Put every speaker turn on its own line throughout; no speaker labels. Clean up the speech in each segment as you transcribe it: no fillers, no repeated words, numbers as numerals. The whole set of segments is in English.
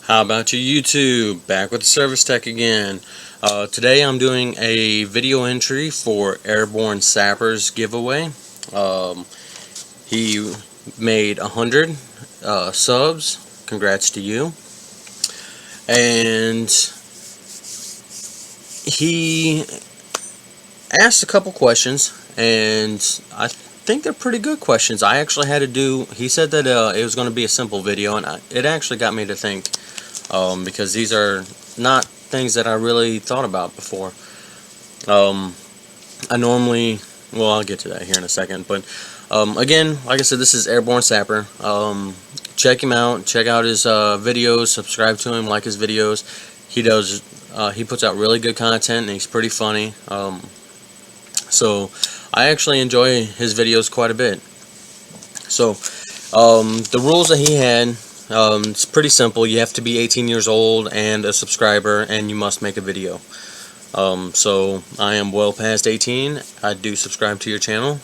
How about you, YouTube? Back with the Service Tech again. Today I'm doing a video entry for Airborne Sapper's giveaway. He made 100 subs. Congrats to you. And he asked a couple questions, and I think they're pretty good questions. I actually had to do, he said that it was going to be a simple video, and it actually got me to think. Because these are not things that I really thought about before. I normally, well, I'll get to that here in a second, but again, like I said, this is Airborne Sapper. Check him out, check out his videos, subscribe to him, like his videos. He puts out really good content, and he's pretty funny. So I actually enjoy his videos quite a bit. So the rules that he had, it's pretty simple. You have to be 18 years old and a subscriber, and you must make a video. So I am well past 18. I do subscribe to your channel.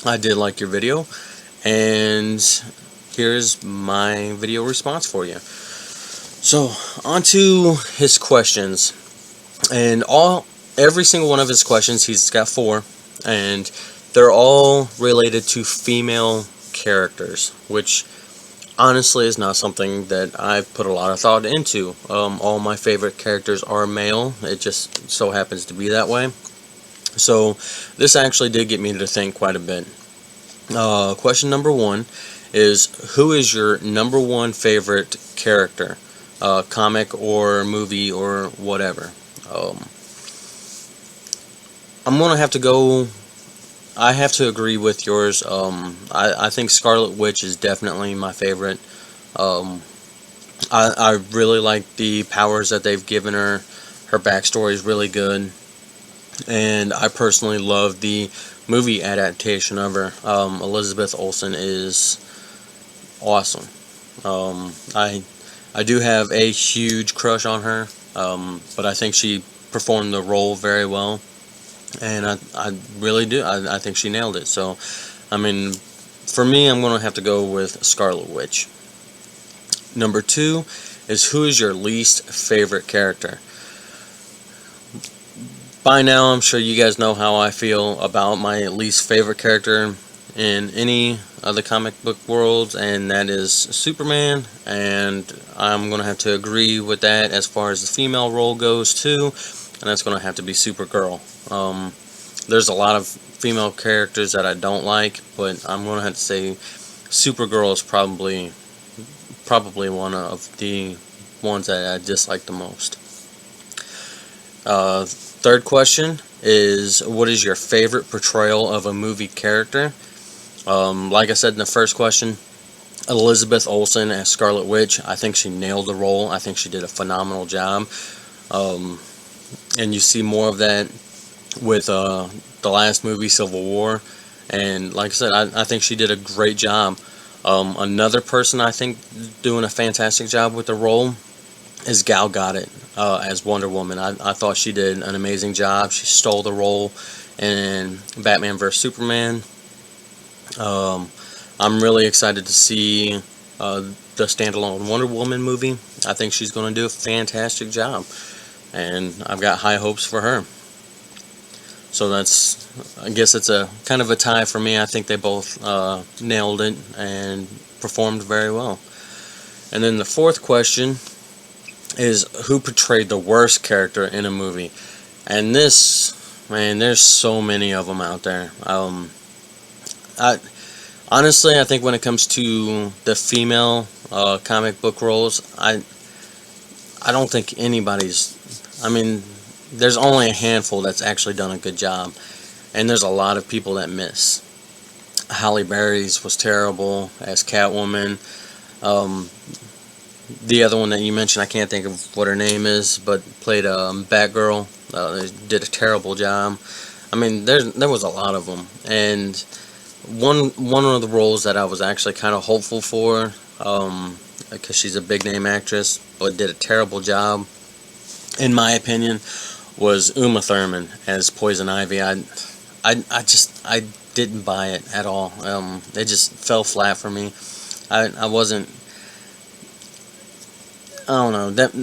I did like your video, and here's my video response for you. So on to his questions, and every single one of his questions, he's got 4, and they're all related to female characters, which honestly is not something that I've put a lot of thought into. All my favorite characters are male. It just so happens to be that way. So this actually did get me to think quite a bit. Question number 1 is, who is your number 1 favorite character? Comic or movie or whatever. I'm going to have to go... I have to agree with yours. I think Scarlet Witch is definitely my favorite. I really like the powers that they've given her. Her backstory is really good. And I personally love the movie adaptation of her. Elizabeth Olsen is awesome. I do have a huge crush on her, but I think she performed the role very well. And I really do. I think she nailed it. So, I mean, for me, I'm going to have to go with Scarlet Witch. Number 2 is, who is your least favorite character? By now, I'm sure you guys know how I feel about my least favorite character in any of the comic book worlds, and that is Superman. And I'm going to have to agree with that as far as the female role goes, too. And that's going to have to be Supergirl. There's a lot of female characters that I don't like, but I'm going to have to say Supergirl is probably one of the ones that I dislike the most. Third question is, what is your favorite portrayal of a movie character? Like I said in the first question, Elizabeth Olsen as Scarlet Witch. I think she nailed the role. I think she did a phenomenal job. And you see more of that with the last movie, Civil War. And like I said, I think she did a great job. Another person I think doing a fantastic job with the role is Gal Gadot as Wonder Woman. I thought she did an amazing job. She stole the role in Batman vs. Superman. I'm really excited to see the standalone Wonder Woman movie. I think she's going to do a fantastic job, and I've got high hopes for her. So I guess it's a kind of a tie for me. I think they both nailed it and performed very well. And then the fourth question is, who portrayed the worst character in a movie? And this, man, there's so many of them out there. Honestly, I think when it comes to the female comic book roles, I don't think anybody's... I mean, there's only a handful that's actually done a good job, and there's a lot of people that miss. Halle Berry's was terrible as Catwoman. The other one that you mentioned, I can't think of what her name is, but played Batgirl. They did a terrible job. I mean, there was a lot of them, and one of the roles that I was actually kind of hopeful for, because she's a big name actress, but did a terrible job, in my opinion, was Uma Thurman as Poison Ivy. I didn't buy it at all. It just fell flat for me. I wasn't I don't know, that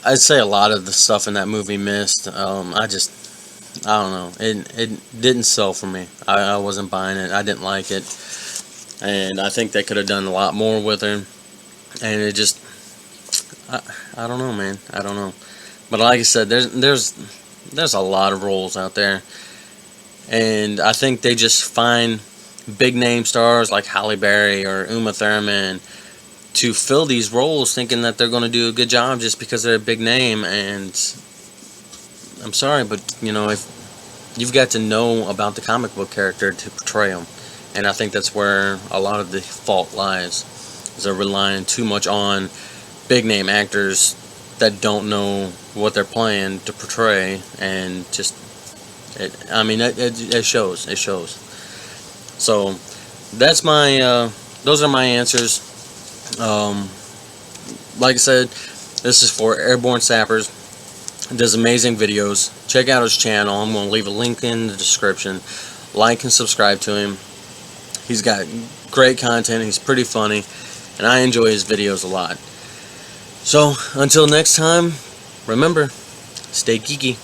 I'd say a lot of the stuff in that movie missed. I don't know, it didn't sell for me. I wasn't buying it. I didn't like it, and I think they could have done a lot more with her. And it just, I don't know, man. I don't know. But like I said, there's a lot of roles out there, and I think they just find big name stars like Halle Berry or Uma Thurman to fill these roles, thinking that they're going to do a good job just because they're a big name. And I'm sorry, but if you've got to know about the comic book character to portray them, and I think that's where a lot of the fault lies. Is they're relying too much on big name actors that don't know what they're playing to portray, and just it shows. It shows. So that's my those are my answers. Like I said, this is for Airborne Sappers. He does amazing videos. Check out his channel. I'm going to leave a link in the description. Like and subscribe to him. He's got great content. He's pretty funny, and I enjoy his videos a lot. So until next time, remember, stay geeky.